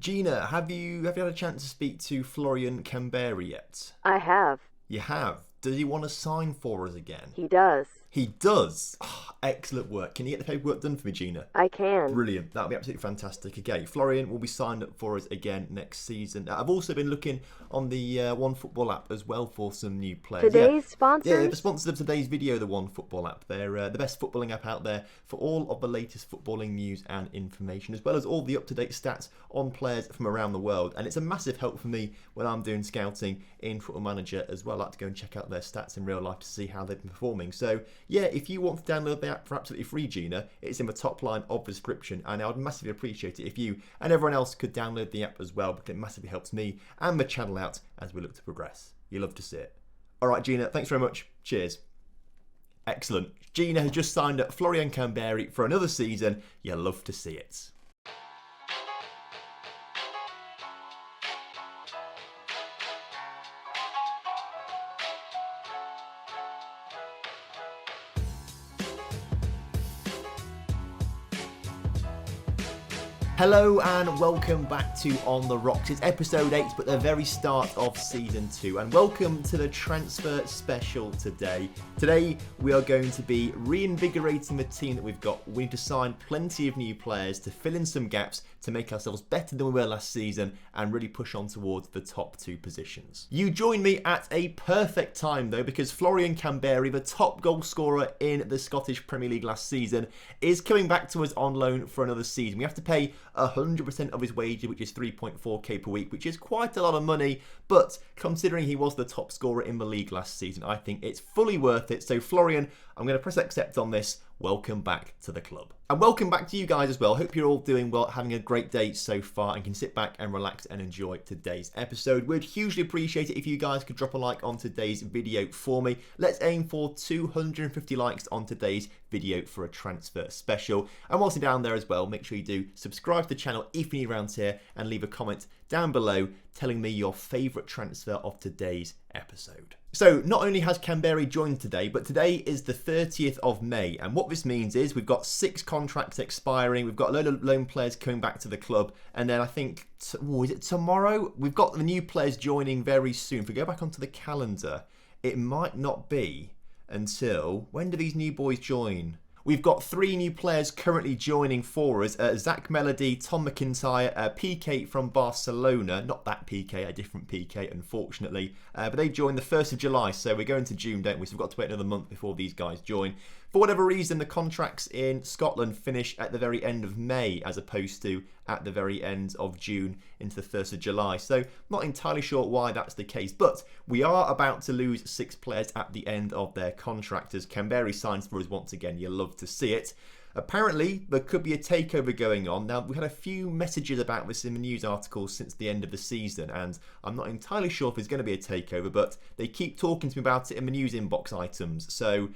Gina, have you had a chance to speak to Florian Kamberi yet? I have. You have. Does he want to sign for us again? He does. He does. Excellent work. Can you get the paperwork done for me, Gina? I can. Brilliant. That'll be absolutely fantastic. Okay, Florian will be signed up for us again next season. I've also been looking on the OneFootball app as well for some new players. Today's sponsors? Yeah, the sponsors of today's video, the OneFootball app. They're the best footballing app out there for all of the latest footballing news and information, as well as all the up-to-date stats on players from around the world. And it's a massive help for me when I'm doing scouting in Football Manager as well. I like to go and check out their stats in real life to see how they've been performing. So, yeah, if you want to download the app for absolutely free, Gina, it's in the top line of the description, and I would massively appreciate it if you and everyone else could download the app as well, because it massively helps me and the channel out as we look to progress. You love to see it. All right, Gina, thanks very much. Cheers. Excellent. Gina has just signed up Florian Kamberi for another season. You love to see it. Hello and welcome back to On The Rocks. It's episode 8, but the very start of season 2. And welcome to the transfer special today. Today we are going to be reinvigorating the team that we've got. We need to sign plenty of new players to fill in some gaps, to make ourselves better than we were last season and really push on towards the top 2 positions. You join me at a perfect time though, because Florian Kamberi, the top goal scorer in the Scottish Premier League last season, is coming back to us on loan for another season. We have to pay 100% of his wages, which is 3.4k per week, which is quite a lot of money, but considering he was the top scorer in the league last season, I think it's fully worth it. So Florian, I'm going to press accept on this. Welcome back to the club. And welcome back to you guys as well. Hope you're all doing well, having a great day so far, and can sit back and relax and enjoy today's episode. We'd hugely appreciate it if you guys could drop a like on today's video for me. Let's aim for 250 likes on today's video for a transfer special. And whilst you're down there as well, make sure you do subscribe to the channel if you're new around here, and leave a comment down below telling me your favourite transfer of today's episode. So not only has Kamberi joined today, but today is the 30th of May, and what this means is we've got 6 contracts expiring, we've got a load of loan players coming back to the club, and then I think, is it tomorrow? We've got the new players joining very soon. If we go back onto the calendar, it might not be until, when do these new boys join? We've got 3 new players currently joining for us. Zach Melody, Tom Mcintyre, PK from Barcelona. Not that PK, a different PK, unfortunately. But they joined the 1st of July, so we're going to June, don't we? So we've got to wait another month before these guys join. For whatever reason, the contracts in Scotland finish at the very end of May, as opposed to at the very end of June into the 1st of July. So not entirely sure why that's the case, but we are about to lose 6 players at the end of their contract as Kamberi signs for us once again. You'll love to see it. Apparently, there could be a takeover going on. Now, we had a few messages about this in the news articles since the end of the season, and I'm not entirely sure if there's going to be a takeover, but they keep talking to me about it in the news inbox items. So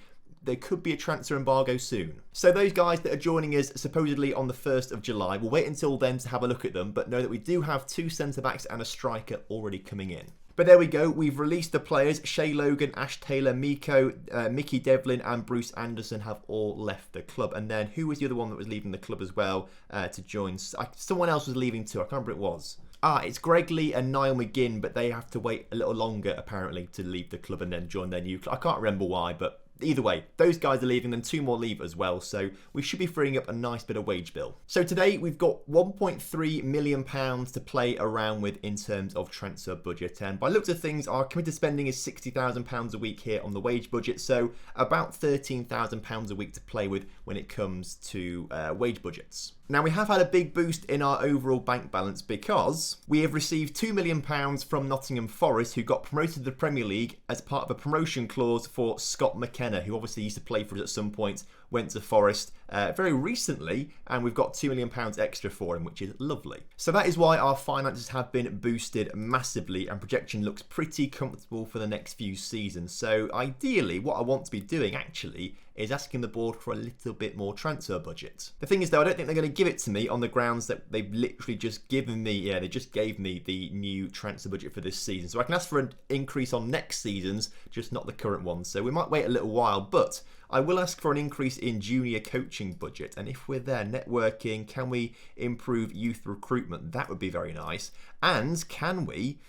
there could be a transfer embargo soon. So those guys that are joining us supposedly on the 1st of July, we'll wait until then to have a look at them, but know that we do have 2 centre-backs and a striker already coming in. But there we go, we've released the players. Shay Logan, Ash Taylor, Miko, Mickey Devlin and Bruce Anderson have all left the club. And then who was the other one that was leaving the club as well to join? Someone else was leaving too, I can't remember who it was. It's Greg Lee and Niall McGinn, but they have to wait a little longer apparently to leave the club and then join their new club. I can't remember why, but either way, those guys are leaving, and 2 more leave as well, so we should be freeing up a nice bit of wage bill. So today we've got £1.3 million to play around with in terms of transfer budget, and by looks of things, our committed spending is £60,000 a week here on the wage budget, so about £13,000 a week to play with when it comes to wage budgets. Now, we have had a big boost in our overall bank balance because we have received £2 million from Nottingham Forest, who got promoted to the Premier League as part of a promotion clause for Scott McKenna, who obviously used to play for us at some point, went to Forest very recently, and we've got £2 million extra for him, which is lovely. So that is why our finances have been boosted massively, and projection looks pretty comfortable for the next few seasons. So ideally, what I want to be doing actually is asking the board for a little bit more transfer budget. The thing is though, I don't think they're going to give it to me on the grounds that they've literally just given me, they just gave me the new transfer budget for this season. So I can ask for an increase on next season's, just not the current one. So we might wait a little while, but I will ask for an increase in junior coaching budget, and if we're there, networking, can we improve youth recruitment? That would be very nice. And can we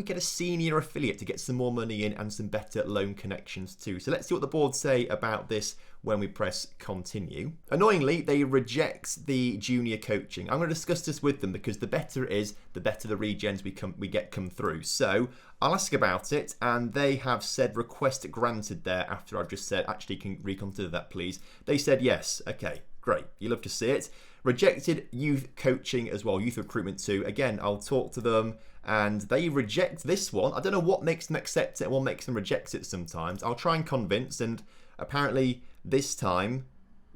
get a senior affiliate to get some more money in and some better loan connections too? So let's see what the board say about this when we press continue. Annoyingly, they reject the junior coaching. I'm going to discuss this with them because the better it is, the better the regens we get come through. So I'll ask about it, and they have said request granted there after I've just said, actually, can reconsider that please. They said yes. Okay, great. You love to see it. Rejected youth coaching as well, youth recruitment too. Again, I'll talk to them, and they reject this one. I don't know what makes them accept it and what makes them reject it sometimes. I'll try and convince, and apparently this time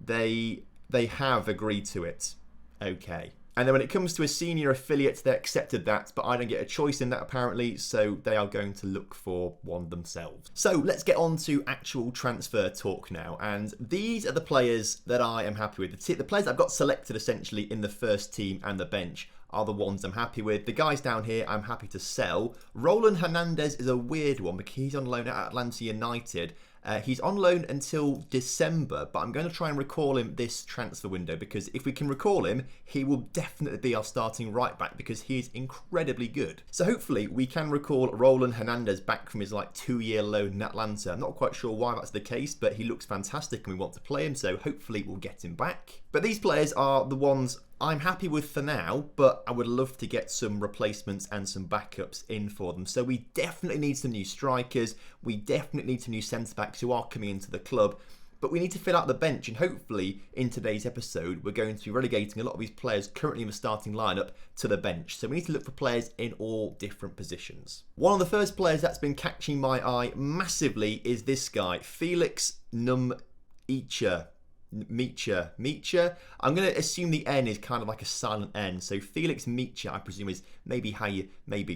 they have agreed to it. Okay. And then when it comes to a senior affiliate, they accepted that, but I don't get a choice in that apparently, so they are going to look for one themselves. So let's get on to actual transfer talk now, and these are the players that I am happy with. The players I've got selected essentially in the first team and the bench are the ones I'm happy with. The guys down here I'm happy to sell. Roland Hernandez is a weird one because he's on loan at Atlanta United. He's on loan until December, but I'm going to try and recall him this transfer window because if we can recall him, he will definitely be our starting right back because he is incredibly good. So hopefully we can recall Roland Hernandez back from his 2-year loan in Atlanta. I'm not quite sure why that's the case, but he looks fantastic and we want to play him, so hopefully we'll get him back. But these players are the ones I'm happy with for now, but I would love to get some replacements and some backups in for them. So we definitely need some new strikers. We definitely need some new centre-backs who are coming into the club. But we need to fill out the bench, and hopefully in today's episode we're going to be relegating a lot of these players currently in the starting lineup to the bench. So we need to look for players in all different positions. One of the first players that's been catching my eye massively is this guy, Felix Meecher. I'm going to assume the N is kind of like a silent N. So Felix Meecher, I presume, is maybe how you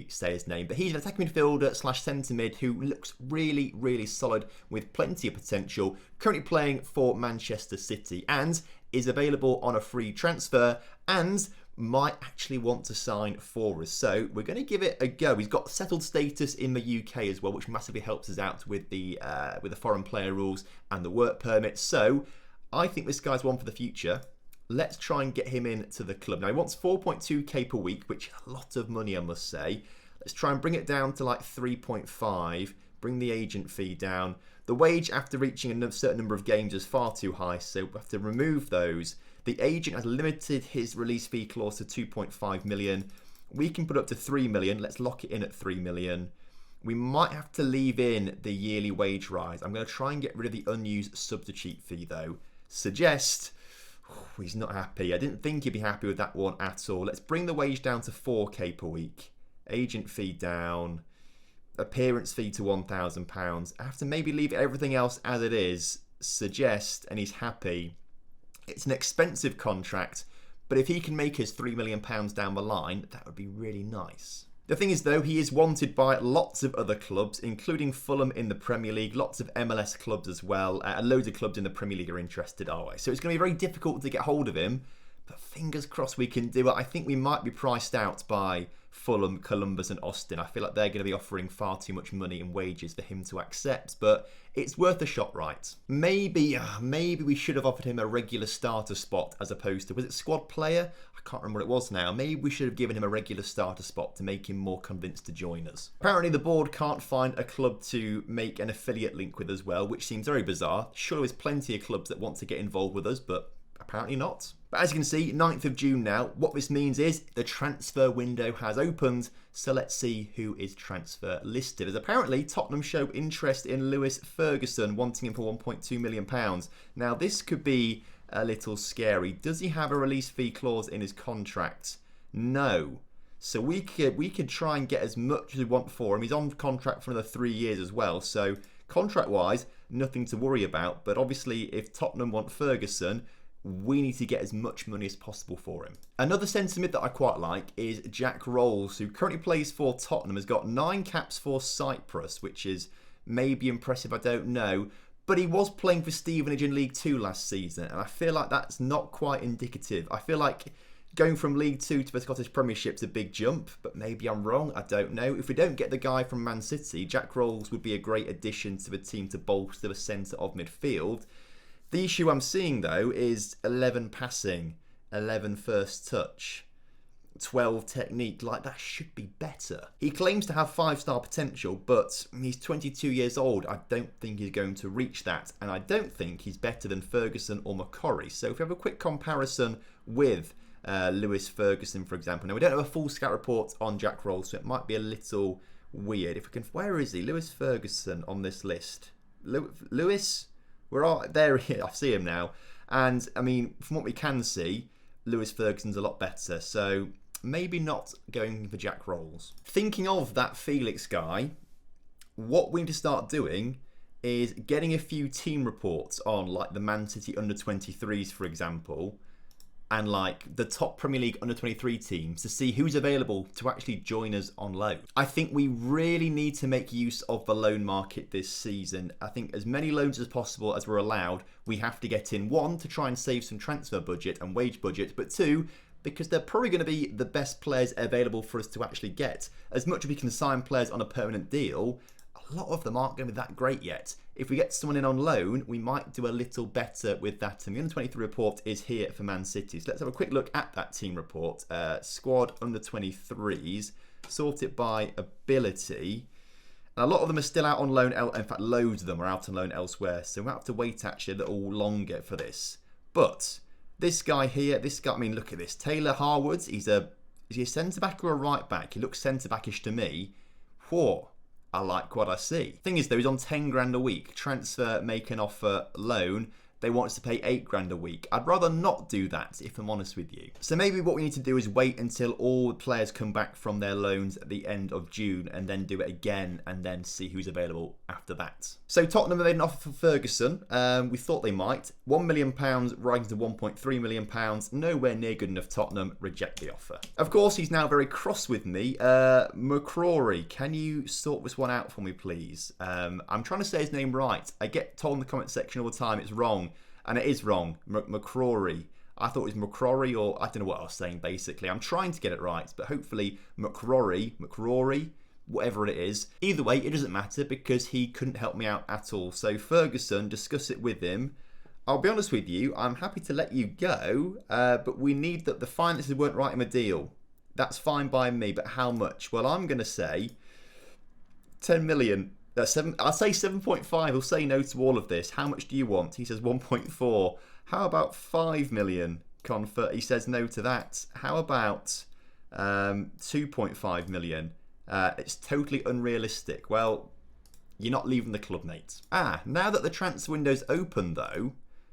say his name. But he's an attacking midfielder / centre mid who looks really, really solid with plenty of potential. Currently playing for Manchester City and is available on a free transfer and might actually want to sign for us. So we're going to give it a go. He's got settled status in the UK as well, which massively helps us out with the foreign player rules and the work permit. So I think this guy's one for the future. Let's try and get him into the club. Now, he wants 4.2k per week, which is a lot of money, I must say. Let's try and bring it down to 3.5. Bring the agent fee down. The wage after reaching a certain number of games is far too high, so we have to remove those. The agent has limited his release fee clause to 2.5 million. We can put up to 3 million. Let's lock it in at 3 million. We might have to leave in the yearly wage rise. I'm going to try and get rid of the unused substitute fee, though. Suggest he's not happy. I didn't think he'd be happy with that one at all. Let's bring the wage down to 4k per week. Agent fee down. Appearance fee to £1,000. I have to maybe leave everything else as it is. Suggest, and he's happy. It's an expensive contract, but if he can make us £3 million down the line, that would be really nice. The thing is, though, he is wanted by lots of other clubs, including Fulham in the Premier League, lots of MLS clubs as well, and loads of clubs in the Premier League are interested, are we? So it's going to be very difficult to get hold of him, but fingers crossed we can do it. I think we might be priced out by Fulham, Columbus and Austin. I feel like they're going to be offering far too much money and wages for him to accept, but it's worth a shot, right? Maybe we should have offered him a regular starter spot as opposed to, was it squad player? I can't remember what it was now. Maybe we should have given him a regular starter spot to make him more convinced to join us. Apparently the board can't find a club to make an affiliate link with as well, which seems very bizarre. Sure, there's plenty of clubs that want to get involved with us, but apparently not. But as you can see, 9th of June now. What this means is the transfer window has opened. So let's see who is transfer listed. As apparently Tottenham show interest in Lewis Ferguson, wanting him for £1.2 million. Now this could be a little scary. Does he have a release fee clause in his contract? No. So we could try and get as much as we want for him. He's on contract for another 3 years as well. So contract-wise, nothing to worry about. But obviously, if Tottenham want Ferguson, we need to get as much money as possible for him. Another centre mid that I quite like is Jack Rolls, who currently plays for Tottenham, has got 9 caps for Cyprus, which is maybe impressive, I don't know. But he was playing for Stevenage in League 2 last season, and I feel like that's not quite indicative. I feel like going from League 2 to the Scottish Premiership is a big jump, but maybe I'm wrong, I don't know. If we don't get the guy from Man City, Jack Rolls would be a great addition to the team to bolster the centre of midfield. The issue I'm seeing though is 11 passing, 11 first touch, 12 technique. Like, that should be better. He claims to have 5-star potential, but he's 22 years old. I don't think he's going to reach that, and I don't think he's better than Ferguson or McCrory. So if we have a quick comparison with Lewis Ferguson, for example. Now, we don't have a full scout report on Jack Roll, so it might be a little weird. If we can, where is he? Lewis Ferguson on this list. Lewis, there he is. I see him now. And I mean, from what we can see, Lewis Ferguson's a lot better. So maybe not going for Jack Rolls. Thinking of that Felix guy, what we need to start doing is getting a few team reports on, like, the Man City under-23s, for example, and like the top Premier League under-23 teams to see who's available to actually join us on loan. I think we really need to make use of the loan market this season. I think as many loans as possible as we're allowed. We have to get in, one, to try and save some transfer budget and wage budget, but two, because they're probably going to be the best players available for us to actually get. As much as we can sign players on a permanent deal, a lot of them aren't going to be that great yet. If we get someone in on loan, we might do a little better with that. And the under-23 report is here for Man City. So let's have a quick look at that team report. Squad under-23s, sorted by ability. And a lot of them are still out on loan. In fact, loads of them are out on loan elsewhere. So we'll have to wait actually a little longer for this. But this guy here, I mean, look at this. Taylor Harwood, is he a centre-back or a right-back? He looks centre-backish to me. Whoa. I like what I see. Thing is though, he's on 10 grand a week. Transfer, make an offer, loan. They want us to pay 8 grand a week. I'd rather not do that, if I'm honest with you. So maybe what we need to do is wait until all the players come back from their loans at the end of June and then do it again and then see who's available after that. So Tottenham made an offer for Ferguson. We thought they might. £1 million rising to £1.3 million. Nowhere near good enough. Tottenham reject the offer. Of course, he's now very cross with me. McCrory, can you sort this one out for me, please? I'm trying to say his name right. I get told in the comment section all the time it's wrong. And it is wrong. McCrory. I thought it was McCrory, or I don't know what I was saying, basically. I'm trying to get it right, but hopefully McCrory, whatever it is. Either way, it doesn't matter because he couldn't help me out at all. So Ferguson, discuss it with him. I'll be honest with you, I'm happy to let you go, but we need that the finances weren't right in the deal. That's fine by me, but how much? Well, I'm going to say 10 million. I'll say 7.5. He'll say no to all of this. How much do you want? He says 1.4. How about 5 million? He says no to that. How about 2.5 million? It's totally unrealistic. Well, you're not leaving the club, mate. Now that the transfer window's open, though,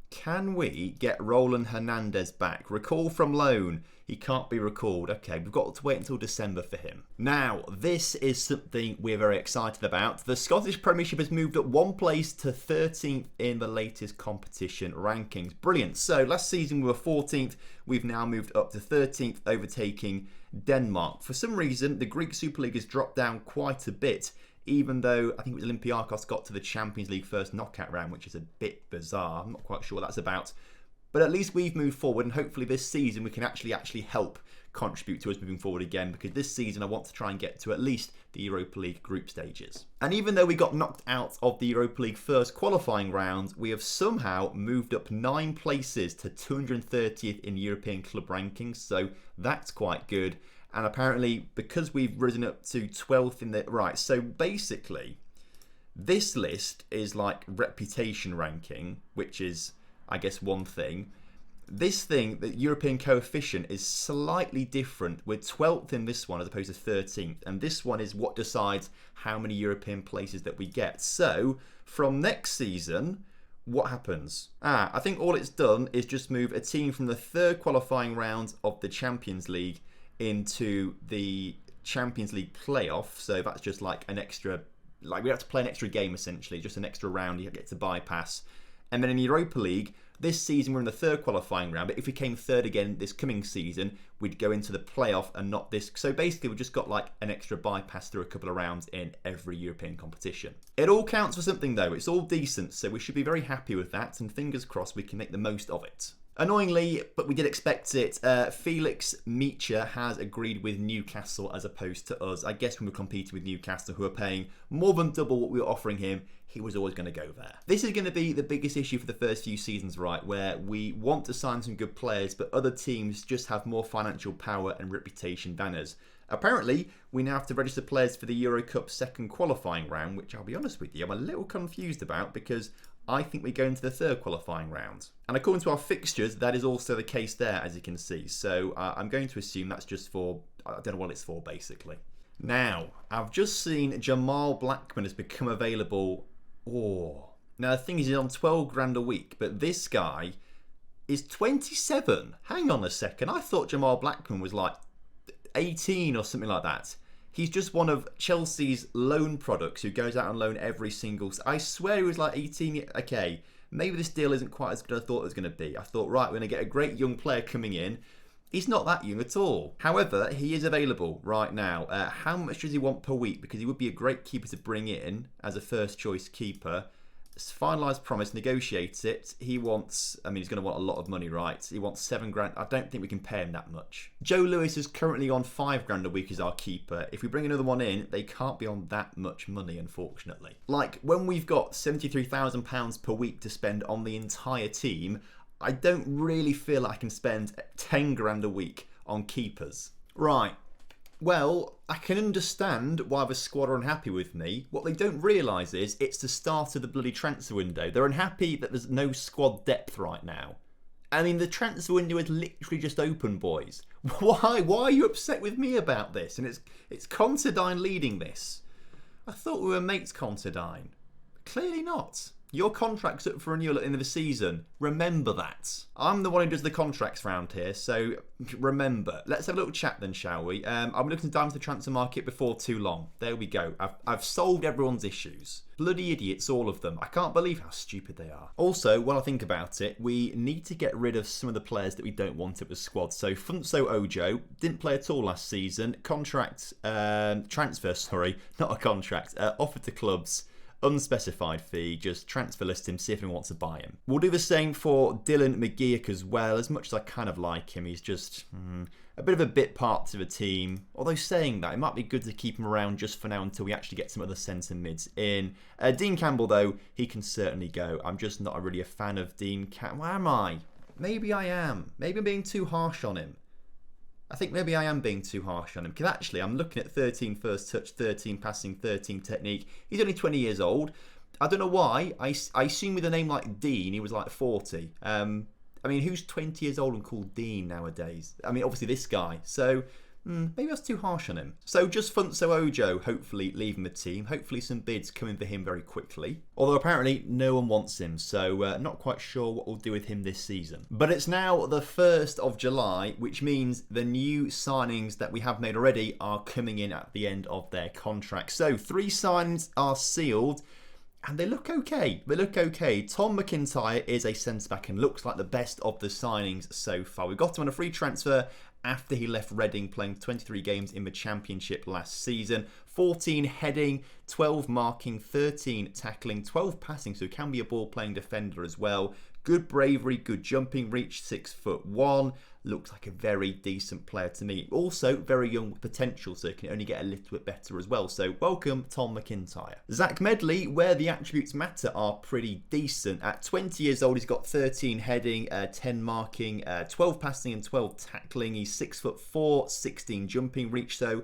can we get Roland Hernandez back? Recall from loan. He can't be recalled. Okay, we've got to wait until December for him. Now, this is something we're very excited about. The Scottish Premiership has moved up one place to 13th in the latest competition rankings. Brilliant. So, last season we were 14th. We've now moved up to 13th, overtaking Denmark. For some reason, the Greek Super League has dropped down quite a bit, even though I think it was Olympiacos got to the Champions League first knockout round, which is a bit bizarre. I'm not quite sure what that's about. But at least we've moved forward, and hopefully this season we can actually help contribute to us moving forward again, because this season I want to try and get to at least the Europa League group stages. And even though we got knocked out of the Europa League first qualifying round, we have somehow moved up 9 places to 230th in European club rankings, so that's quite good. And apparently, because we've risen up to 12th in the... Right, so basically, this list is like reputation ranking, which is, I guess, one thing. This thing, the European coefficient, is slightly different. We're 12th in this one as opposed to 13th. And this one is what decides how many European places that we get. So, from next season, what happens? I think all it's done is just move a team from the third qualifying round of the Champions League into the Champions League playoff. So that's just like an extra, like we have to play an extra game essentially, just an extra round you get to bypass. And then in the Europa League, this season we're in the third qualifying round, but if we came third again this coming season, we'd go into the playoff and not this. So basically we've just got like an extra bypass through a couple of rounds in every European competition. It all counts for something though, it's all decent, so we should be very happy with that, and fingers crossed we can make the most of it. Annoyingly, but we did expect it, Felix Meecher has agreed with Newcastle as opposed to us. I guess when we're competing with Newcastle, who are paying more than double what we were offering him, he was always going to go there. This is going to be the biggest issue for the first few seasons, right, where we want to sign some good players, but other teams just have more financial power and reputation than us. Apparently, we now have to register players for the Euro Cup second qualifying round, which I'll be honest with you, I'm a little confused about because I think we go into the third qualifying round. And according to our fixtures, that is also the case there, as you can see. So I'm going to assume that's just for, I don't know what it's for, basically. Now, I've just seen Jamal Blackman has become available. Oh. Now, the thing is, he's on 12 grand a week, but this guy is 27. Hang on a second. I thought Jamal Blackman was like 18 or something like that. He's just one of Chelsea's loan products who goes out on loan every single... I swear he was like 18... Okay, maybe this deal isn't quite as good as I thought it was going to be. I thought, right, we're going to get a great young player coming in. He's not that young at all. However, he is available right now. How much does he want per week? Because he would be a great keeper to bring in as a first choice keeper. Finalised promise, negotiates it. He wants, I mean, he's going to want a lot of money, right? He wants 7 grand. I don't think we can pay him that much. Joe Lewis is currently on 5 grand a week as our keeper. If we bring another one in, they can't be on that much money, unfortunately. Like, when we've got £73,000 per week to spend on the entire team, I don't really feel like I can spend 10 grand a week on keepers. Right. Well, I can understand why the squad are unhappy with me. What they don't realise is it's the start of the bloody transfer window. They're unhappy that there's no squad depth right now. I mean, the transfer window is literally just open, boys. Why? Why are you upset with me about this? And it's Considine leading this. I thought we were mates, Considine. Clearly not. Your contract's up for renewal at the end of the season. Remember that. I'm the one who does the contracts round here, so remember. Let's have a little chat then, shall we? I'm looking to dive into the transfer market before too long. There we go. I've solved everyone's issues. Bloody idiots, all of them. I can't believe how stupid they are. Also, when I think about it, we need to get rid of some of the players that we don't want at the squad. So, Funso Ojo didn't play at all last season. Transfer, not a contract. Offered to clubs. Unspecified fee, just transfer list him, see if anyone wants to buy him. We'll do the same for Dylan McGeoch as well. As much as I kind of like him, he's just a bit of a bit part to the team. Although saying that, it might be good to keep him around just for now until we actually get some other centre mids in. Dean Campbell, though, he can certainly go. I'm just not really a fan of Dean Campbell. Why am I? Maybe I am. Maybe I'm being too harsh on him. I think maybe I am being too harsh on him. Because actually, I'm looking at 13 first touch, 13 passing, 13 technique. He's only 20 years old. I don't know why. I assume with a name like Dean, he was like 40. I mean, who's 20 years old and called Dean nowadays? I mean, obviously this guy. So, maybe I was too harsh on him. So just Funso Ojo, hopefully leaving the team. Hopefully some bids coming for him very quickly. Although apparently no one wants him, so not quite sure what we'll do with him this season. But it's now the 1st of July, which means the new signings that we have made already are coming in at the end of their contract. So 3 signings are sealed. And they look okay. They look okay. Tom Mcintyre is a centre-back and looks like the best of the signings so far. We got him on a free transfer after he left Reading, playing 23 games in the Championship last season. 14 heading, 12 marking, 13 tackling, 12 passing, so he can be a ball-playing defender as well. Good bravery, good jumping reach, 6'1". Looks like a very decent player to me. Also, very young potential, so can only get a little bit better as well. So, welcome, Tom Mcintyre. Zach Medley, where the attributes matter, are pretty decent. At 20 years old, he's got 13 heading, 10 marking, 12 passing and 12 tackling. He's 6'4", 16 jumping reach, so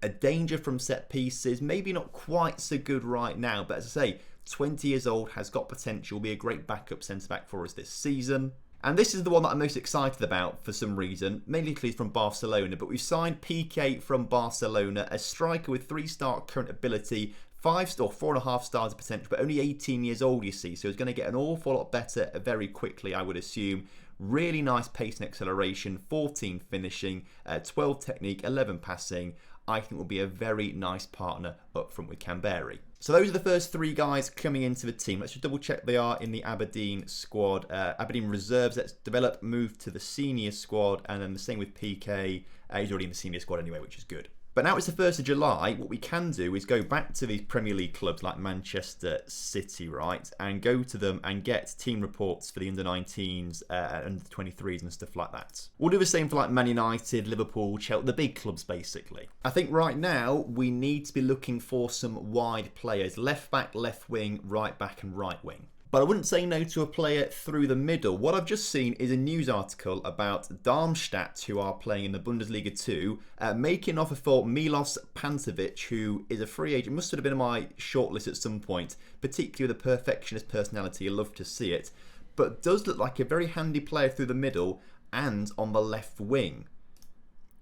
a danger from set pieces. Maybe not quite so good right now, but as I say, 20 years old, has got potential, will be a great backup centre-back for us this season. And this is the one that I'm most excited about for some reason, mainly because he's from Barcelona, but we've signed PK from Barcelona, a striker with 3-star current ability, 5-star, 4.5 stars of potential, but only 18 years old, you see, so he's going to get an awful lot better very quickly, I would assume. Really nice pace and acceleration, 14 finishing, 12 technique, 11 passing. I think will be a very nice partner up front with Canberra. So those are the first 3 guys coming into the team. Let's just double check they are in the Aberdeen squad. Aberdeen reserves, let's develop, move to the senior squad, and then the same with PK. He's already in the senior squad anyway, which is good. But now it's the 1st of July, what we can do is go back to these Premier League clubs like Manchester City, right, and go to them and get team reports for the under-19s, under-23s and stuff like that. We'll do the same for like Man United, Liverpool, Chelsea, the big clubs basically. I think right now we need to be looking for some wide players, left back, left wing, right back and right wing. But I wouldn't say no to a player through the middle. What I've just seen is a news article about Darmstadt, who are playing in the Bundesliga 2, making an offer for Milos Panzovich, who is a free agent. Must have been on my shortlist at some point, particularly with a perfectionist personality. I love to see it. But does look like a very handy player through the middle and on the left wing.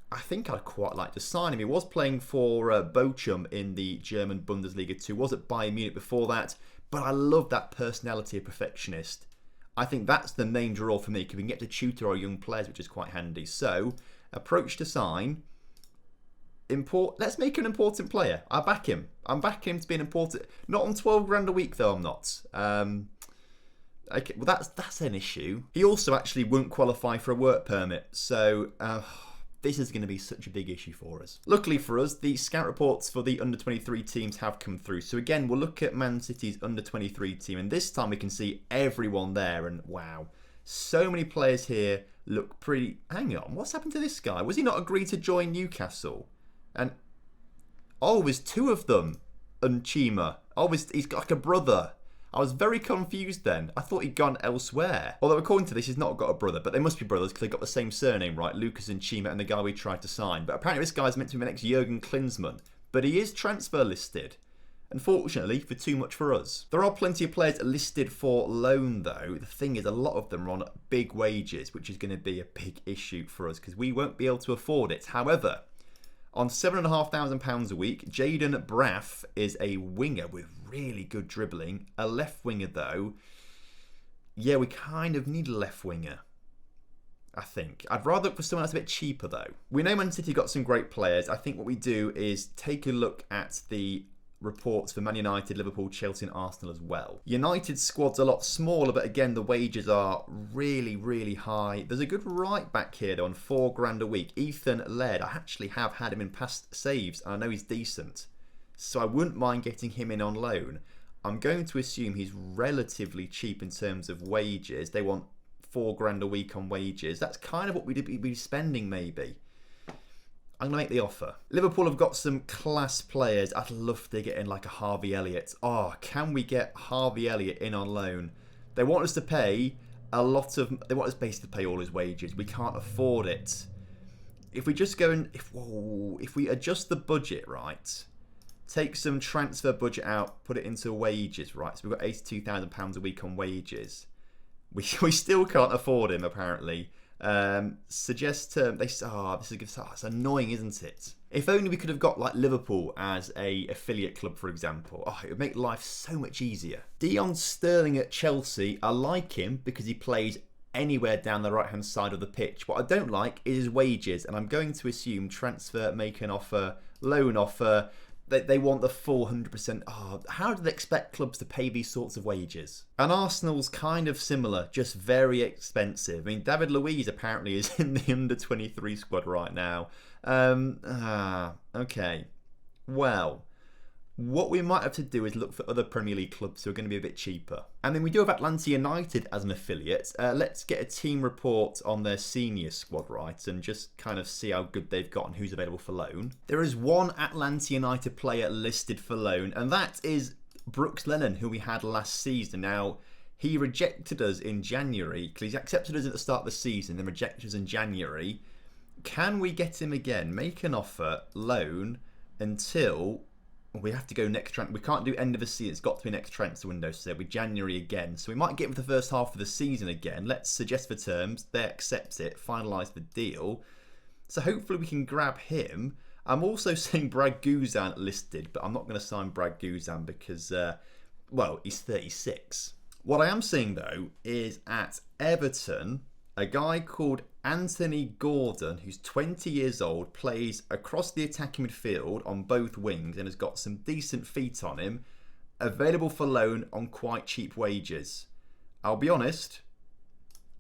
I think I'd quite like to sign him. He was playing for Bochum in the German Bundesliga 2. Was at Bayern Munich before that. But I love that personality of perfectionist. I think that's the main draw for me, because we can get to tutor our young players, which is quite handy. So, approach to sign. Let's make him an important player. I back him. I'm backing him to be an important... Not on 12 grand a week, though, I'm not. Okay, well, that's an issue. He also actually won't qualify for a work permit. So... this is going to be such a big issue for us. Luckily for us, the scout reports for the under-23 teams have come through. So again, we'll look at Man City's under-23 team. And this time we can see everyone there. And wow, so many players here look pretty... Hang on, what's happened to this guy? Was he not agreed to join Newcastle? And... oh, there's two of them. Chima. Oh, he's got like a brother. I was very confused then. I thought he'd gone elsewhere. Although according to this, he's not got a brother, but they must be brothers because they've got the same surname, right? Lucas and Chima and the guy we tried to sign. But apparently this guy's meant to be the next Jurgen Klinsmann. But he is transfer listed. Unfortunately, for too much for us. There are plenty of players listed for loan though. The thing is, a lot of them are on big wages, which is going to be a big issue for us because we won't be able to afford it. However, on £7,500 a week, Jaden Braff is a winger with really good dribbling. A left winger though, yeah, we kind of need a left winger, I think. I'd rather look for someone that's a bit cheaper though. We know Man City got some great players. I think what we do is take a look at the reports for Man United, Liverpool, Chelsea and Arsenal as well. United's squad's a lot smaller, but again, the wages are really, really high. There's a good right back here though on £4 grand a week. Ethan Laird. I actually have had him in past saves and I know he's decent. So I wouldn't mind getting him in on loan. I'm going to assume he's relatively cheap in terms of wages. They want £4 grand a week on wages. That's kind of what we'd be spending maybe. I'm going to make the offer. Liverpool have got some class players. I'd love to get in like a Harvey Elliott. Oh, can we get Harvey Elliott in on loan? They want us to pay a lot of... They want us basically to pay all his wages. We can't afford it. If we just go and... If we adjust the budget, right... Take some transfer budget out, put it into wages, right? So we've got £82,000 a week on wages. We still can't afford him, apparently. Suggest it's annoying, isn't it? If only we could have got like Liverpool as a affiliate club, for example. Oh, it would make life so much easier. Dion Sterling at Chelsea. I like him because he plays anywhere down the right hand side of the pitch. What I don't like is his wages, and I'm going to assume transfer, make an offer, loan offer. They want the full 100%. Oh, how do they expect clubs to pay these sorts of wages? And Arsenal's kind of similar, just very expensive. I mean, David Luiz apparently is in the under-23 squad right now. Okay. Well, what we might have to do is look for other Premier League clubs who are going to be a bit cheaper. And then we do have Atlanta United as an affiliate. Let's get a team report on their senior squad, right? And just kind of see how good they've got and who's available for loan. There is one Atlanta United player listed for loan, and that is Brooks Lennon, who we had last season. Now, he rejected us in January, because he accepted us at the start of the season, then rejected us in January. Can we get him again? Make an offer, loan, until... We have to go next transfer. We can't do end of the season. It's got to be next transfer window. So it'll be January again. So we might get him for the first half of the season again. Let's suggest the terms. They accept it. Finalise the deal. So hopefully we can grab him. I'm also seeing Brad Guzan listed, but I'm not going to sign Brad Guzan because, well, he's 36. What I am seeing though is at Everton, a guy called Anthony Gordon, who's 20 years old, plays across the attacking midfield on both wings and has got some decent feet on him, available for loan on quite cheap wages. I'll be honest,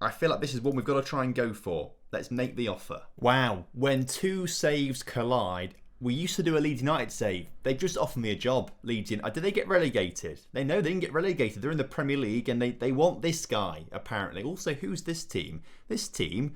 I feel like this is one we've got to try and go for. Let's make the offer. Wow, when two saves collide, We used to do a Leeds United save. They just offered me a job, Leeds United. Did they get relegated? They didn't get relegated. They're in the Premier League and they want this guy, apparently. Also, who's this team? This team,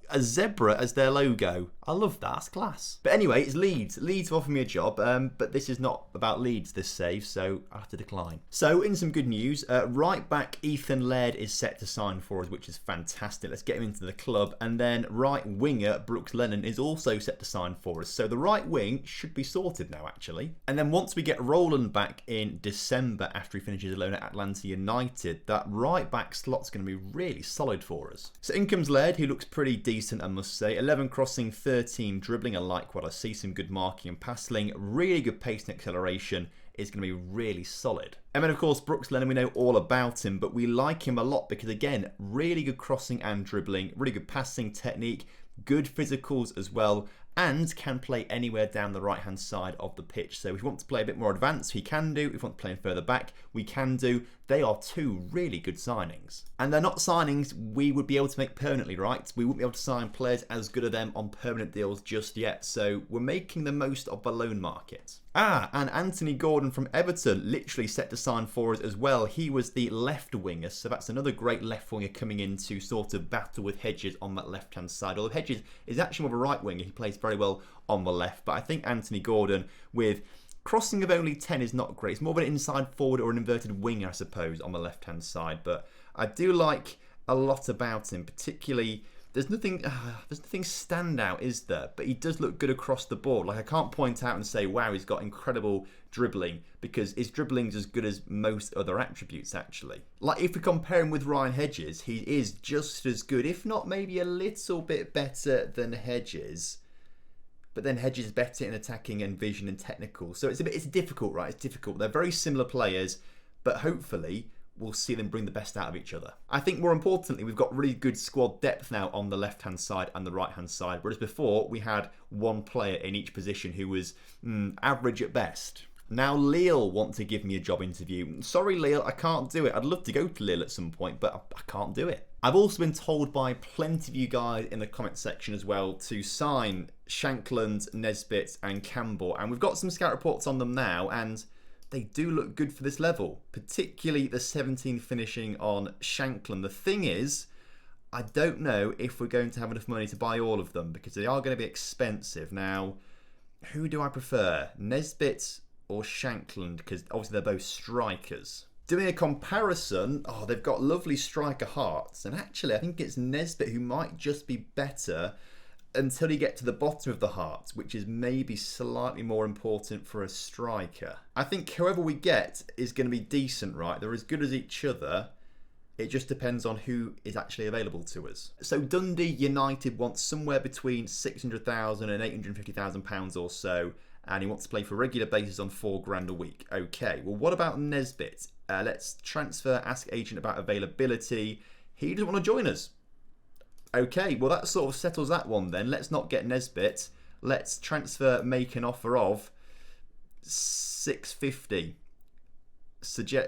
a zebra as their logo. I love that. That's class. But anyway, it's Leeds. Leeds offered me a job, but this is not about Leeds, this save, so I have to decline. So, in some good news, right back Ethan Laird is set to sign for us, which is fantastic. Let's get him into the club. And then right winger Brooks Lennon is also set to sign for us. So the right wing should be sorted now, actually. And then once we get Roland back in December after he finishes alone at Atlanta United, that right back slot's going to be really solid for us. So in comes Laird, who looks pretty decent, I must say. 11 crossing, 13 dribbling. I like what I see. Some good marking and passing. Really good pace and acceleration. Is going to be really solid. And then, of course, Brooks Lennon, we know all about him, but we like him a lot because, again, really good crossing and dribbling, really good passing technique, good physicals as well, and can play anywhere down the right-hand side of the pitch. So if you want to play a bit more advanced, he can do. If you want to play him further back, we can do. They are two really good signings. And they're not signings we would be able to make permanently, right? We wouldn't be able to sign players as good as them on permanent deals just yet. So we're making the most of the loan market. And Anthony Gordon from Everton, literally set to sign for us as well. He was the left winger, so that's another great left winger coming in to sort of battle with Hedges on that left-hand side. Although Hedges is actually more of a right winger, he plays very well on the left. But I think Anthony Gordon, with crossing of only 10, is not great. It's more of an inside forward or an inverted winger, I suppose, on the left-hand side. But I do like a lot about him, particularly. There's nothing standout, is there? But he does look good across the board. Like, I can't point out and say, wow, he's got incredible dribbling, because his dribbling's as good as most other attributes, actually. Like, if we compare him with Ryan Hedges, he is just as good, if not maybe a little bit better than Hedges. But then Hedges is better in attacking and vision and technical. So it's difficult, right? It's difficult. They're very similar players, but hopefully we'll see them bring the best out of each other. I think more importantly, we've got really good squad depth now on the left-hand side and the right-hand side, whereas before we had one player in each position who was average at best. Now Lille want to give me a job interview. Sorry Lille, I can't do it. I'd love to go to Lille at some point, but I can't do it. I've also been told by plenty of you guys in the comment section as well to sign Shankland, Nesbitt and Campbell, and we've got some scout reports on them now, and they do look good for this level, particularly the 17 finishing on Shankland. The thing is, I don't know if we're going to have enough money to buy all of them, because they are going to be expensive. Now, who do I prefer? Nesbitt or Shankland? Because obviously they're both strikers. Doing a comparison, they've got lovely striker hearts, and actually I think it's Nesbitt who might just be better until you get to the bottom of the heart, which is maybe slightly more important for a striker. I think whoever we get is going to be decent, right? They're as good as each other. It just depends on who is actually available to us. So Dundee United wants somewhere between £600,000 and £850,000 or so, and he wants to play for a regular basis on £4,000 a week. Okay, well, what about Nesbitt? Let's transfer, ask agent about availability. He doesn't want to join us. Okay, well that sort of settles that one then. Let's not get Nesbitt. Let's transfer, make an offer of $650.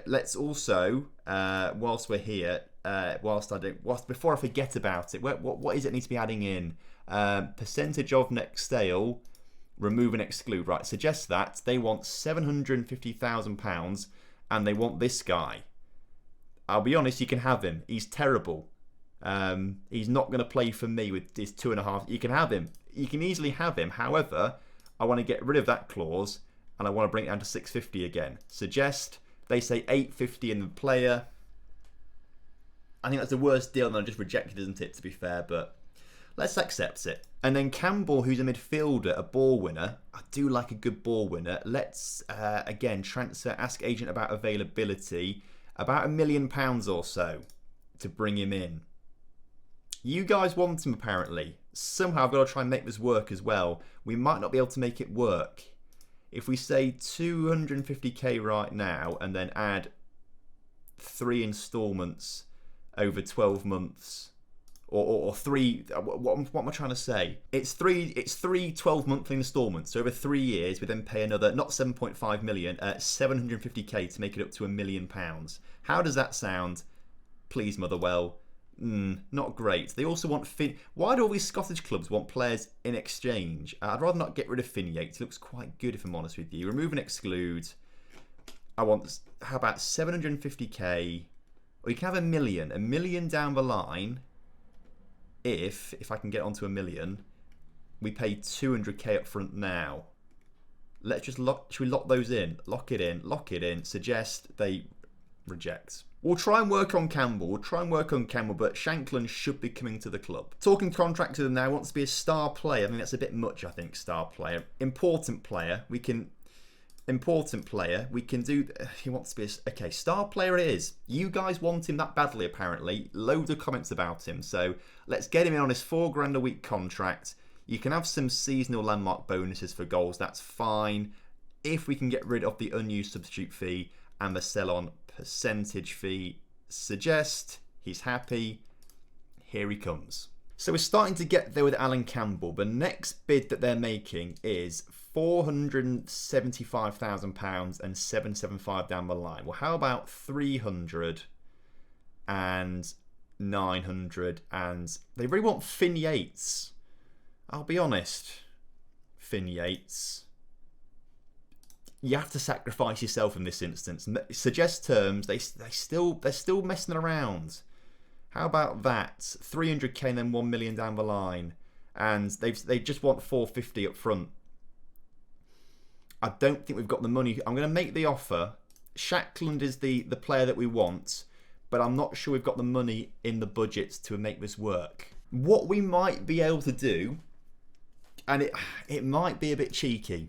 Let's also, whilst we're here, before I forget about it, what is it need to be adding in? Percentage of next sale, remove and exclude. Right, suggest that. They want £750,000 and they want this guy. I'll be honest, you can have him. He's terrible. He's not going to play for me with his 2.5. You can have him. You can easily have him. However, I want to get rid of that clause and I want to bring it down to 650 again. Suggest. They say 850 in the player. I think that's the worst deal, and I just rejected, isn't it, to be fair, but let's accept it. And then Campbell, who's a midfielder, a ball winner. I do like a good ball winner. Let's, again, transfer, ask agent about availability. About £1 million or so to bring him in. You guys want him, apparently. Somehow I've got to try and make this work as well. We might not be able to make it work. If we say 250k right now and then add 3 instalments over 12 months, or 3, what am I trying to say? It's three 12-monthly instalments. So over 3 years, we then pay another, not 7.5 million, 750k to make it up to £1 million. How does that sound? Please, Motherwell, not great. They also want Why do all these Scottish clubs want players in exchange? I'd rather not get rid of Finn Yates. It looks quite good, if I'm honest with you. Remove and exclude. I want, how about 750k? Or you can have a million. A million down the line. If I can get onto a million, we pay 200k up front now. Let's just should we lock those in? Lock it in. Suggest, they reject. We'll try and work on Campbell. But Shankland should be coming to the club. Talking contract to them now, wants to be a star player. I mean, that's a bit much, I think, star player. Important player, we can do. He wants to be okay, star player it is. You guys want him that badly, apparently. Loads of comments about him. So let's get him in on his £4 a week contract. You can have some seasonal landmark bonuses for goals. That's fine. If we can get rid of the unused substitute fee and the sell-on percentage fee, suggest, he's happy. Here he comes. So we're starting to get there with Alan Campbell. The next bid that they're making is £475,000 and 775 down the line. Well, how about 300 and 900? And they really want Finn Yates. I'll be honest, Finn Yates, you have to sacrifice yourself in this instance. Suggest terms. They're still messing around. How about that? 300k and then 1 million down the line, and they just want 450 up front. I don't think we've got the money. I'm going to make the offer. Shankland is the player that we want, but I'm not sure we've got the money in the budget to make this work. What we might be able to do, and it might be a bit cheeky.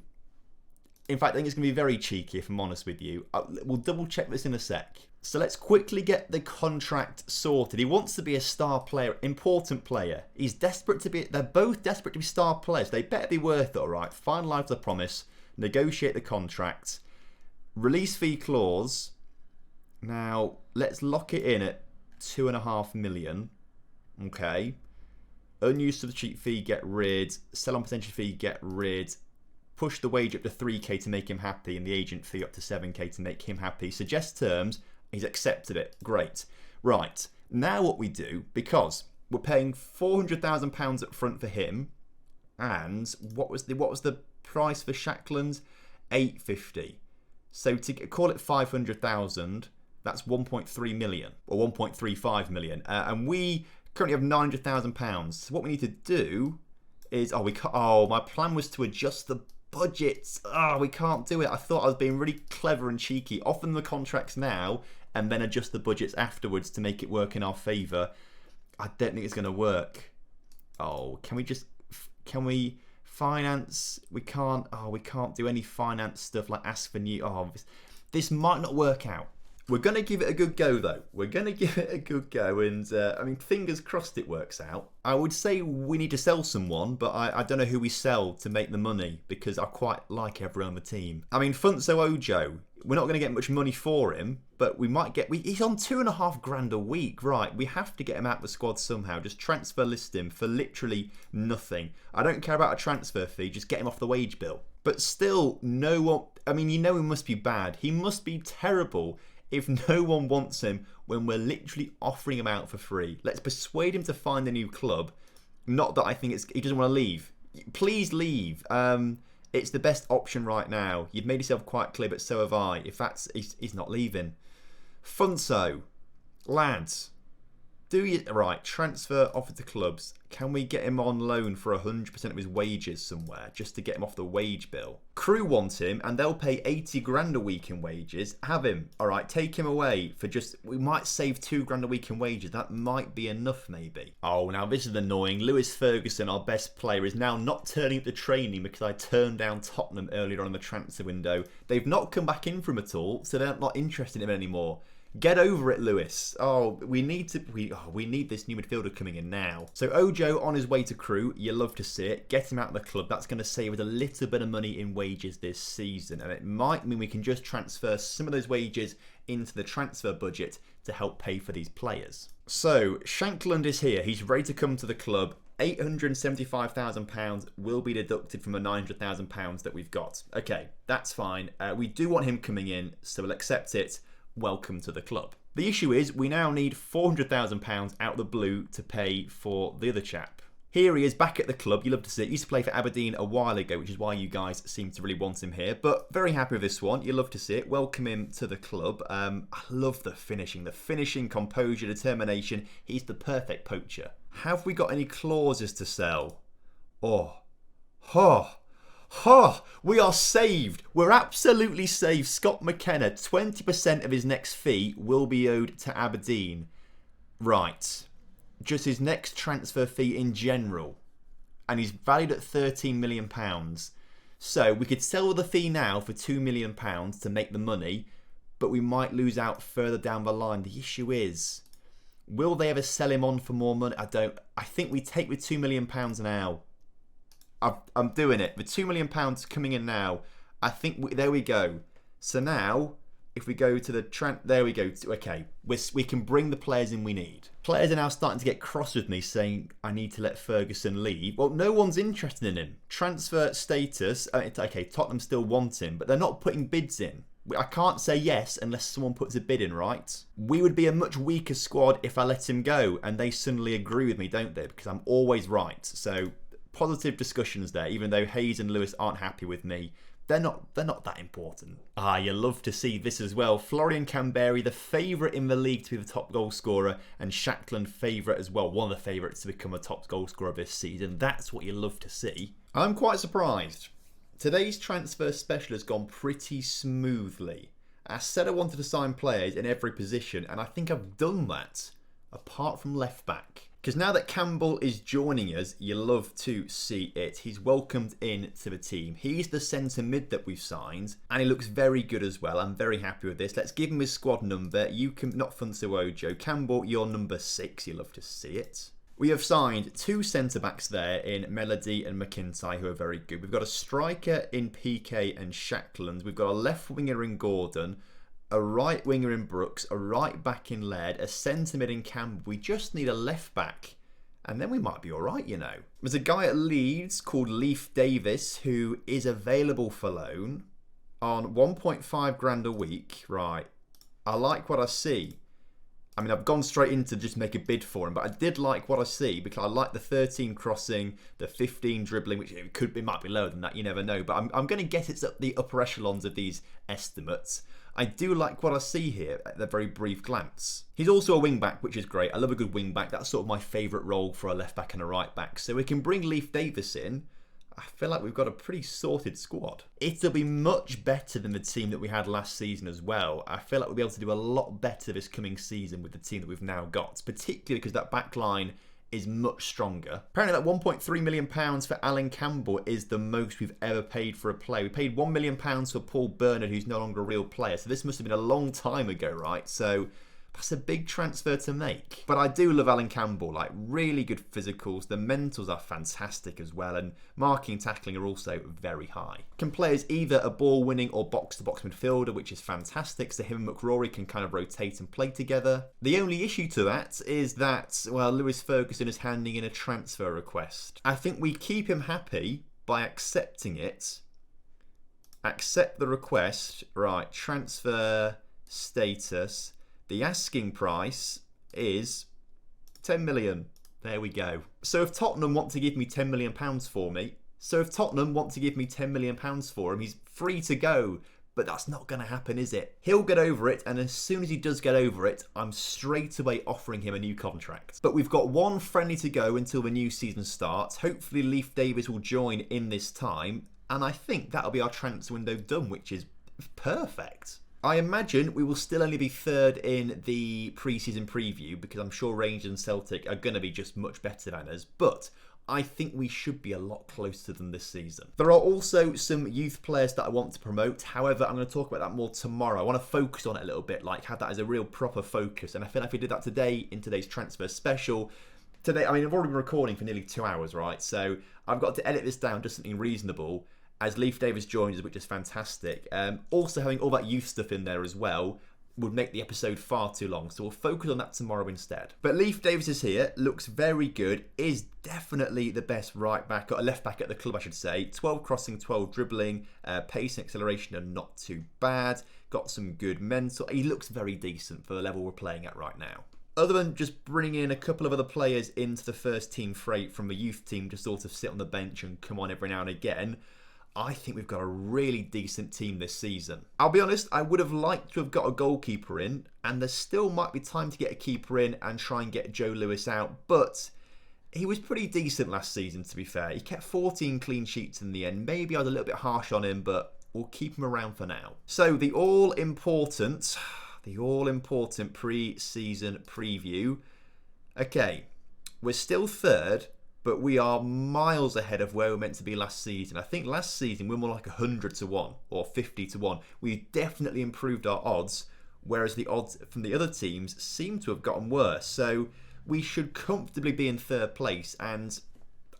In fact, I think it's going to be very cheeky, if I'm honest with you. We'll double check this in a sec. So let's quickly get the contract sorted. He wants to be a star player, important player. He's desperate to be. They're both desperate to be star players. They better be worth it, all right? Finalise the promise. Negotiate the contract. Release fee clause. Now, let's lock it in at 2.5 million. Okay. Unused substitute fee, get rid. Sell-on potential fee, get rid. Push the wage up to 3k to make him happy, and the agent fee up to 7k to make him happy. Suggest terms. He's accepted it. Great. Right. Now what we do, because we're paying £400,000 up front for him, and what was the price for Shankland? 850. So to call it 500,000, that's 1.3 million or 1.35 million, and we currently have £900,000. So what we need to do is, my plan was to adjust the budgets. We can't do it. I thought I was being really clever and cheeky. Often the contracts now and then adjust the budgets afterwards to make it work in our favour. I don't think it's going to work. Can we finance? We can't do any finance stuff like ask for new. This might not work out. We're going to give it a good go, though. And fingers crossed it works out. I would say we need to sell someone, but I don't know who we sell to make the money, because I quite like everyone on the team. Funso Ojo, we're not going to get much money for him, but we might get. He's on £2,500 a week, right? We have to get him out of the squad somehow. Just transfer list him for literally nothing. I don't care about a transfer fee. Just get him off the wage bill. But still, no one. He must be bad. He must be terrible if no one wants him when we're literally offering him out for free. Let's persuade him to find a new club. Not that I think he doesn't want to leave. Please leave. It's the best option right now. You've made yourself quite clear, but so have I. He's not leaving. Funso, lads, do you right? Transfer offer to clubs. Can we get him on loan for 100% of his wages somewhere, just to get him off the wage bill? Crew want him, and they'll pay 80 grand a week in wages. Have him. All right, take him away for just. We might save 2 grand a week in wages. That might be enough, maybe. Now this is annoying. Lewis Ferguson, our best player, is now not turning up to training because I turned down Tottenham earlier on in the transfer window. They've not come back in for him at all, so they're not interested in him anymore. Get over it, Lewis. We need this new midfielder coming in now. So Ojo on his way to Crew. You love to see it. Get him out of the club. That's going to save us a little bit of money in wages this season, and it might mean we can just transfer some of those wages into the transfer budget to help pay for these players. So Shankland is here. He's ready to come to the club. £875,000 will be deducted from the £900,000 that we've got. Okay, that's fine. We do want him coming in, so we'll accept it. Welcome to the club. The issue is we now need £400,000 out of the blue to pay for the other chap. Here he is back at the club. You love to see it. He used to play for Aberdeen a while ago, which is why you guys seem to really want him here. But very happy with this one. You love to see it. Welcome him to the club. I love the finishing. The finishing, composure, determination. He's the perfect poacher. Have we got any clauses to sell? We are saved. We're absolutely saved. Scott McKenna, 20% of his next fee will be owed to Aberdeen. Right. Just his next transfer fee in general. And he's valued at £13 million. So we could sell the fee now for £2 million to make the money, but we might lose out further down the line. The issue is, will they ever sell him on for more money? I think we take with £2 million now. I'm doing it. With £2 million coming in now, I think there we go. So now, if we go to the there we go. Okay, we can bring the players in we need. Players are now starting to get cross with me, saying I need to let Ferguson leave. Well, no one's interested in him. Transfer status. Okay, Tottenham still want him, but they're not putting bids in. I can't say yes unless someone puts a bid in, right? We would be a much weaker squad if I let him go, and they suddenly agree with me, don't they? Because I'm always right. So positive discussions there, even though Hayes and Lewis aren't happy with me. They're not that important. You love to see this as well. Florian Kamberi, the favourite in the league to be the top goal scorer, and Shackland favourite as well, one of the favourites to become a top goal scorer this season. That's what you love to see. I'm quite surprised. Today's transfer special has gone pretty smoothly. I said I wanted to sign players in every position, and I think I've done that, apart from left back. Because now that Campbell is joining us, you love to see it. He's welcomed in to the team. He's the centre mid that we've signed, and he looks very good as well. I'm very happy with this. Let's give him his squad number. You can, not Funsuojo. Campbell, you're number 6. You love to see it. We have signed 2 centre-backs there in Melody and Mcintyre, who are very good. We've got a striker in PK and Shackland. We've got a left winger in Gordon, a right winger in Brooks, a right back in Laird, a centre mid in Campbell. We just need a left back, and then we might be all right, you know. There's a guy at Leeds called Leif Davis who is available for loan on 1.5 grand a week. Right, I like what I see. I mean, I've gone straight into just make a bid for him, but I did like what I see because I like the 13 crossing, the 15 dribbling, which it might be lower than that, you never know. But I'm going to guess it's at the upper echelons of these estimates. I do like what I see here at the very brief glance. He's also a wing back, which is great. I love a good wing back. That's sort of my favourite role for a left back and a right back. So we can bring Leif Davis in. I feel like we've got a pretty sorted squad. It'll be much better than the team that we had last season as well. I feel like we'll be able to do a lot better this coming season with the team that we've now got, particularly because that back line is much stronger. Apparently that £1.3 million for Alan Campbell is the most we've ever paid for a player. We paid £1 million for Paul Bernard, who's no longer a real player. So this must have been a long time ago, right? So that's a big transfer to make. But I do love Alan Campbell, like really good physicals. The mentals are fantastic as well, and marking and tackling are also very high. Can play as either a ball-winning or box-to-box midfielder, which is fantastic, so him and McRory can kind of rotate and play together. The only issue to that is that, well, Lewis Ferguson is handing in a transfer request. I think we keep him happy by accepting it. Accept the request. Right, transfer status. The asking price is 10 million. There we go. So if Tottenham want to give me £10 million for me, he's free to go. But that's not going to happen, is it? He'll get over it, and as soon as he does get over it, I'm straight away offering him a new contract. But we've got one friendly to go until the new season starts. Hopefully Leif Davis will join in this time, and I think that'll be our transfer window done, which is perfect. I imagine we will still only be third in the pre-season preview because I'm sure Rangers and Celtic are going to be just much better than us, but I think we should be a lot closer than this season. There are also some youth players that I want to promote. However, I'm going to talk about that more tomorrow. I want to focus on it a little bit, like have that as a real proper focus, and I feel like if we did that today in today's transfer special, today, I mean, I've already been recording for nearly 2 hours, right? So I've got to edit this down to something reasonable as Leif Davis joins us, which is fantastic. Also having all that youth stuff in there as well would make the episode far too long, so we'll focus on that tomorrow instead. But Leif Davis is here, looks very good, is definitely the best right back, or left back at the club I should say. 12 crossing, 12 dribbling, pace and acceleration are not too bad, got some good mental, he looks very decent for the level we're playing at right now. Other than just bringing in a couple of other players into the first team freight from the youth team to sort of sit on the bench and come on every now and again, I think we've got a really decent team this season. I'll be honest, I would have liked to have got a goalkeeper in, and there still might be time to get a keeper in and try and get Joe Lewis out, but he was pretty decent last season, to be fair. He kept 14 clean sheets in the end. Maybe I was a little bit harsh on him, but we'll keep him around for now. So the all-important pre-season preview. Okay, we're still third, but we are miles ahead of where we were meant to be last season. I think last season we were more like 100 to 1 or 50 to 1. We definitely improved our odds, whereas the odds from the other teams seem to have gotten worse. So we should comfortably be in third place, and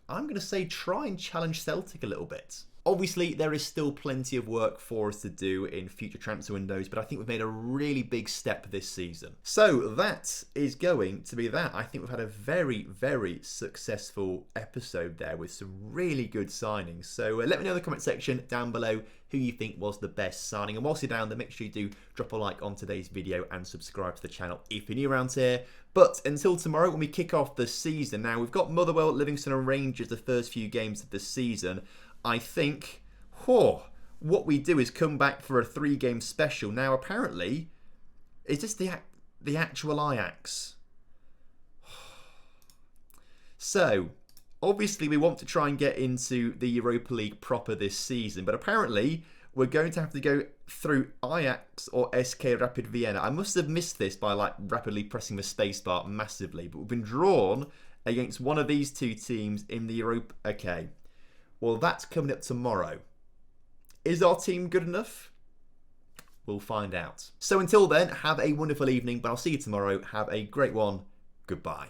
I'm going to say try and challenge Celtic a little bit. Obviously, there is still plenty of work for us to do in future transfer windows, but I think we've made a really big step this season. So that is going to be that. I think we've had a very, very successful episode there with some really good signings. So let me know in the comment section down below who you think was the best signing. And whilst you're down there, make sure you do drop a like on today's video and subscribe to the channel if you're new around here. But until tomorrow when we kick off the season, now we've got Motherwell, Livingston and Rangers the first few games of the season. I think, what we do is come back for a 3-game special. Now, apparently, is this the actual Ajax? So, obviously, we want to try and get into the Europa League proper this season, but apparently, we're going to have to go through Ajax or SK Rapid Vienna. I must have missed this by like rapidly pressing the spacebar massively, but we've been drawn against one of these two teams in the Europa. Okay. Well, that's coming up tomorrow. Is our team good enough? We'll find out. So until then, have a wonderful evening, but I'll see you tomorrow. Have a great one. Goodbye.